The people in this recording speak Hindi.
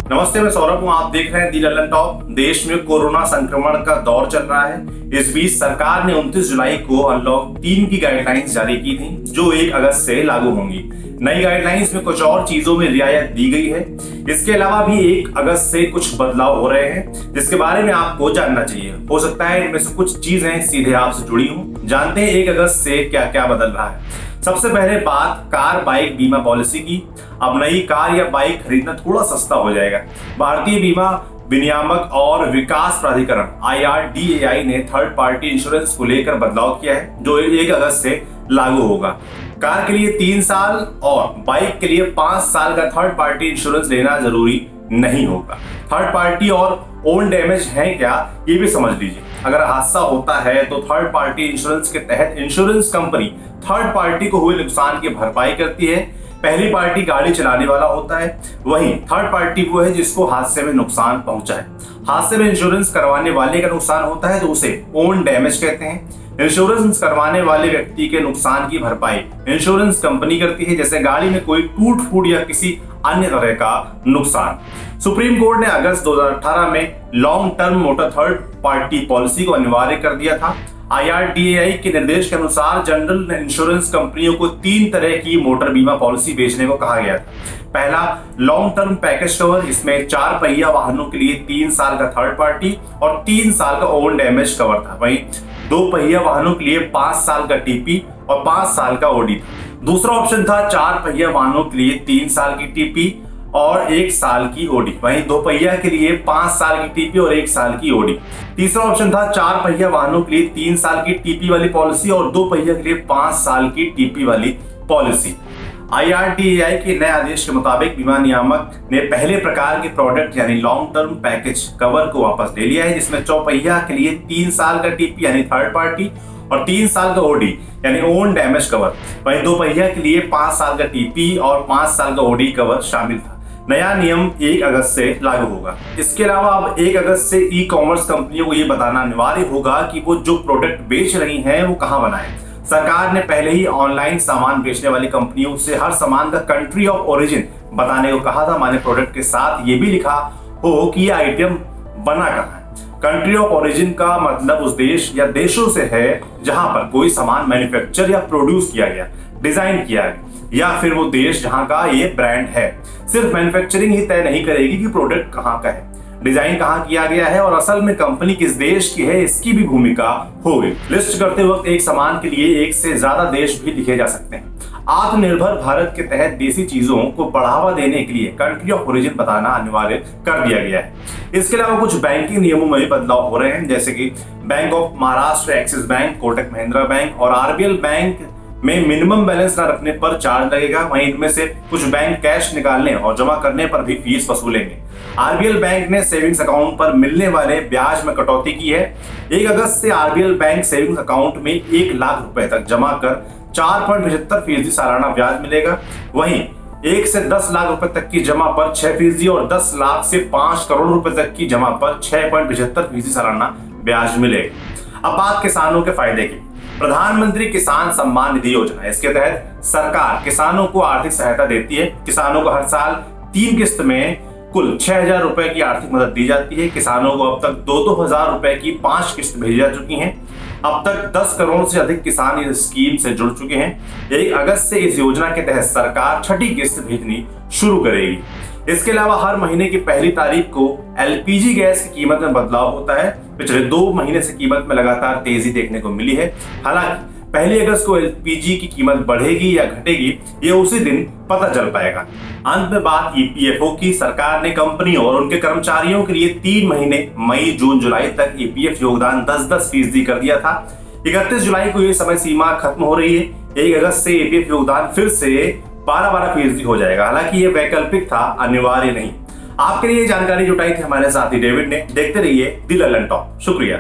नमस्ते, मैं सौरभ हूँ। आप देख रहे हैं दी ललन टॉप। देश में कोरोना संक्रमण का दौर चल रहा है। इस बीच सरकार ने 29 जुलाई को अनलॉक 3 की गाइडलाइंस जारी की थी, जो 1 अगस्त से लागू होंगी। नई गाइडलाइंस में कुछ और चीजों में रियायत दी गई है। इसके अलावा भी 1 अगस्त से कुछ बदलाव हो रहे हैं, जिसके बारे में आपको जानना चाहिए। हो सकता है इनमें से कुछ चीजें सीधे आपसे जुड़ी हों। जानते हैं 1 अगस्त से क्या क्या बदल रहा है। सबसे पहले बात कार बाइक बीमा पॉलिसी की। अब नई कार या बाइक खरीदना थोड़ा सस्ता हो जाएगा। भारतीय बीमा विनियामक और विकास प्राधिकरण IRDAI ने थर्ड पार्टी इंश्योरेंस को लेकर बदलाव किया है, जो 1 अगस्त से लागू होगा। कार के लिए 3 साल और बाइक के लिए 5 साल का थर्ड पार्टी इंश्योरेंस लेना जरूरी नहीं होगा। थर्ड पार्टी और ओन डैमेज है क्या, ये भी समझ लीजिए। अगर हादसा होता है तो थर्ड पार्टी इंश्योरेंस के तहत इंश्योरेंस कंपनी थर्ड पार्टी को हुए नुकसान की भरपाई करती है। पहली पार्टी गाड़ी चलाने वाला होता है, वहीं थर्ड पार्टी वो है जिसको हादसे में नुकसान पहुंचा है। हादसे में इंश्योरेंस करवाने वाले का नुकसान होता है तो उसे ओन डैमेज कहते हैं। इंश्योरेंस करवाने वाले व्यक्ति के नुकसान की भरपाई इंश्योरेंस कंपनी करती है, जैसे गाड़ी में कोई टूट फूट या किसी अन्य तरह का नुकसान। सुप्रीम कोर्ट ने अगस्त 2018 में long term motor third party policy को अनिवार्य कर दिया था। IRDAI के निर्देश के अनुसार जनरल इंश्योरेंस कंपनियों को 3 तरह की मोटर बीमा पॉलिसी बेचने को कहा गया था। पहला, लॉन्ग टर्म पैकेज कवर। इसमें 4 पहिया वाहनों के लिए 3 साल का थर्ड पार्टी और 3 साल का ओन डैमेज कवर था। वहीं 2 पहिया वाहनों के लिए 5 साल का TP और 5 साल का OD था। दूसरा ऑप्शन था 4 पहिया वाहनों के लिए 3 साल की TP और 1 साल की OD। वहीं 2 पहिया के लिए 5 साल की TP और 1 साल की OD। तीसरा ऑप्शन था 4 पहिया वाहनों के लिए 3 साल की TP वाली पॉलिसी और 2 पहिया के लिए 5 साल की TP वाली पॉलिसी। IRDAI के नए आदेश के मुताबिक बीमा नियामक ने पहले प्रकार के प्रोडक्ट यानी लॉन्ग टर्म पैकेज कवर को वापस ले लिया है, जिसमें 4 पहिया के लिए 3 साल का TP यानी थर्ड पार्टी और 3 साल का OD यानी ओन डैमेज कवर। वहीं 2 पहिया के लिए 5 साल का TP और 5 साल का OD कवर शामिल था। नया नियम 1 अगस्त से लागू होगा। इसके अलावा अब 1 अगस्त से ई-कॉमर्स कंपनियों को ये बताना अनिवार्य होगा कि वो जो प्रोडक्ट बेच रही हैं वो कहाँ बनाए। सरकार ने पहले ही ऑनलाइन सामान बेचने वाली कंपनियों से हर सामान का कंट्री ऑफ ओरिजिन बताने को कहा था। माने प्रोडक्ट के साथ ये भी लिखा हो कि ये आइटम बना कहाँ है। कंट्री ऑफ ओरिजिन का मतलब उस देश या देशों से है जहां पर कोई सामान मैन्युफैक्चर या प्रोड्यूस किया गया, डिजाइन किया गया, या फिर वो देश जहां का ये ब्रांड है। सिर्फ मैन्युफैक्चरिंग ही तय नहीं करेगी कि प्रोडक्ट कहां का है, डिजाइन कहां किया गया है और असल में कंपनी किस देश की है, इसकी भी भूमिका होगी। लिस्ट करते वक्त एक सामान के लिए 1 से ज्यादा देश भी लिखे जा सकते हैं। आत्मनिर्भर भारत के तहत देसी चीजों को बढ़ावा देने के लिए कंट्री ऑफ ओरिजिन बताना अनिवार्य कर दिया गया है। इसके अलावा कुछ बैंकिंग नियमों में भी बदलाव हो रहे हैं, जैसे कि bank of Maharashtra, axis bank, Kotak Mahindra bank और RBL बैंक में मिनिमम बैलेंस न रखने पर चार्ज लगेगा। वहीं इनमें से कुछ बैंक कैश निकालने और जमा करने पर भी फीस वसूलेंगे। RBL बैंक ने सेविंग्स अकाउंट पर मिलने वाले ब्याज में कटौती की है। 1 अगस्त से RBL बैंक सेविंग्स अकाउंट में 1 लाख रुपए तक जमा कर 4.75% सालाना ब्याज मिलेगा। वहीं 1 से 10 लाख रुपए तक की जमा पर 6% और 10 लाख से 5 करोड़ रुपए तक की जमा पर 6.75% सालाना ब्याज मिलेगा। अब बात किसानों के फायदे की। प्रधानमंत्री किसान सम्मान निधि योजना, इसके तहत सरकार किसानों को आर्थिक सहायता देती है। किसानों को हर साल 3 किस्त में कुल 6,000 रुपए की आर्थिक मदद दी जाती है। किसानों को अब तक 2-2 हजार रुपए की 5 किस्त भेजी जा चुकी हैं। अब तक 10 करोड़ से अधिक किसान इस स्कीम से जुड़ चुके हैं। 1 अगस्त से इस योजना के तहत सरकार 6ठी किस्त भेजनी शुरू करेगी। इसके अलावा हर महीने की पहली तारीख को LPG गैस की कीमत में बदलाव होता है। पिछले 2 महीने से कीमत में लगातार तेजी देखने को मिली है। हालांकि 1 अगस्त को LPG की कीमत बढ़ेगी या घटेगी, ये उसी दिन पता चल पाएगा। अंत में बात EPFO की। सरकार ने कंपनियों और उनके कर्मचारियों के लिए 3 महीने मई, जून, जुलाई तक EPF योगदान 10% कर दिया था। 31 जुलाई को ये समय सीमा खत्म हो रही है। 1 अगस्त से EPF योगदान फिर से 12% हो जाएगा। हालांकि ये वैकल्पिक था, अनिवार्य नहीं। आपके लिए जानकारी जुटाई थी हमारे साथी डेविड ने। देखते रहिए दी ललन टॉप। शुक्रिया।